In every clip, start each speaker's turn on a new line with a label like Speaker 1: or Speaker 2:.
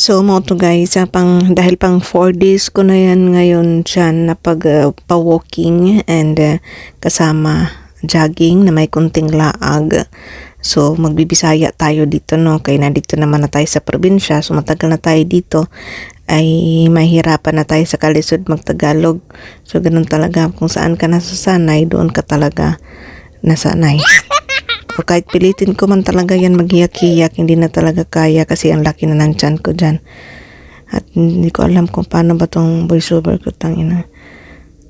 Speaker 1: So, mo to guys, dahil pang 4 days ko na yan ngayon dyan na pa-walking and kasama jogging na may kunting laag. So, magbibisaya tayo dito, no? Kaya nandito naman na tayo sa probinsya. So, matagal na tayo dito. Ay mahirapan na tayo sa kalisod magtagalog. So, ganun talaga. Kung saan ka nasasanay, doon ka talaga nasanay. O kahit pilitin ko man talaga yan maghiyak-hiyak, hindi na talaga kaya kasi ang laki na ng tiyan ko dyan. At hindi ko alam kung paano ba tong voiceover ko, tangina.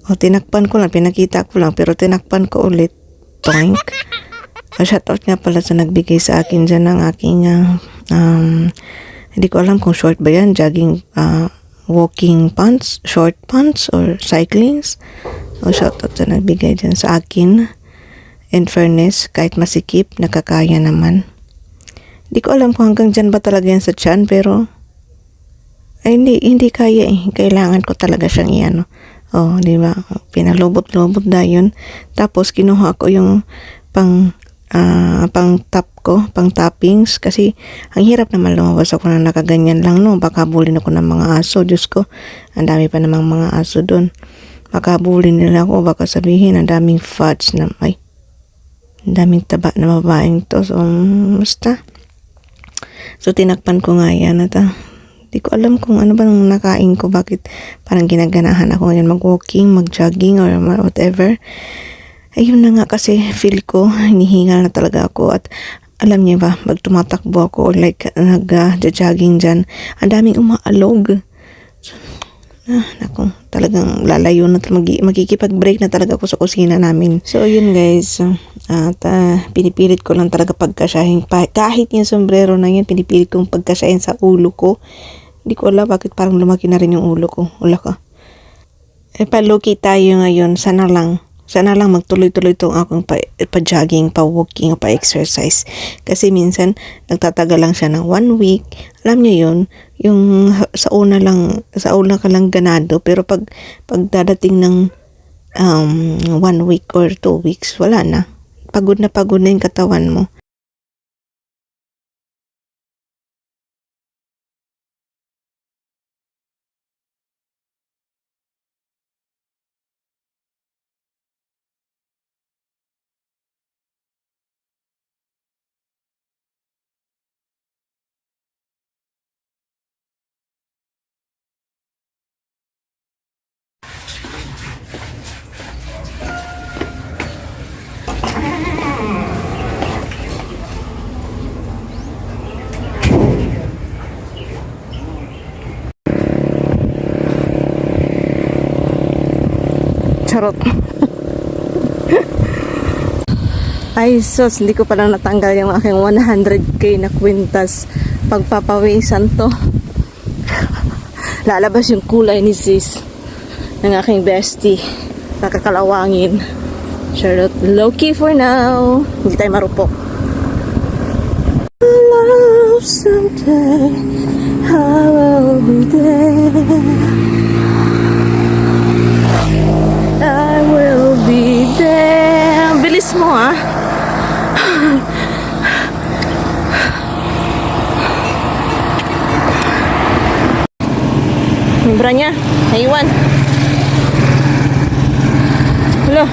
Speaker 1: O tinakpan ko lang, pinakita ko lang, pero tinakpan ko ulit. Toink. O shoutout nga pala sa nagbigay sa akin dyan ng aking, hindi ko alam kung short ba yan, jogging, walking pants, short pants, or cyclings. O shoutout sa nagbigay dyan sa akin. In fairness, kahit masikip, nakakaya naman. Hindi ko alam kung hanggang dyan ba talaga yan sa tiyan, pero ay, hindi kaya eh. Kailangan ko talaga siyang iano. Oh, di ba? Pinalubot-lubot na yun. Tapos kinuha ko yung pang top ko, pang toppings, kasi ang hirap naman lumabas ako na nakaganyan lang, no. Baka bulin ako ng mga aso. Diyos ko, ang dami pa namang mga aso doon. Baka bulin nila ako, baka sabihin ang daming fats na may daming taba na babaeng to. So, basta. So, tinakpan ko nga yan. At di ko alam kung ano ba nang nakain ko. Bakit parang ginaganahan ako ngayon mag-walking, mag-jogging, or whatever. Ayun na nga kasi feel ko, hinihingal na talaga ako. At alam niyo ba, magtumatakbo ako or like nag-jogging dyan. Ang daming umaalog. Naku, talagang lalayo na, magkikipag-break na talaga ako sa kusina namin. So, yun guys. At pinipilit ko lang talaga pagkasyahin. Kahit yung sombrero na yun, pinipilit kong pagkasyahin sa ulo ko. Hindi ko alam bakit parang lumaki na rin yung ulo ko. Wala ka. Paluki tayo ngayon. Sana lang magtuloy-tuloy itong akong pa-jogging, pa-walking, pa-exercise. Kasi minsan, nagtatagal lang siya ng 1 week. Alam niyo yun, yung sa una ka lang ganado, pero pag dadating ng 1 week or 2 weeks, wala na. Pagod na yung katawan mo. Charot. Ay sus, hindi ko pala natanggal yung aking 100k na kwintas. Pagpapawisan to. Lalabas yung kulay ni sis ng aking bestie. Nakakalawangin. Charot. Low-key for now. Hindi tayo marupok. Love someday I will be there. I will be there. Bilis mo ah. Membra niya, naiwan. Hello.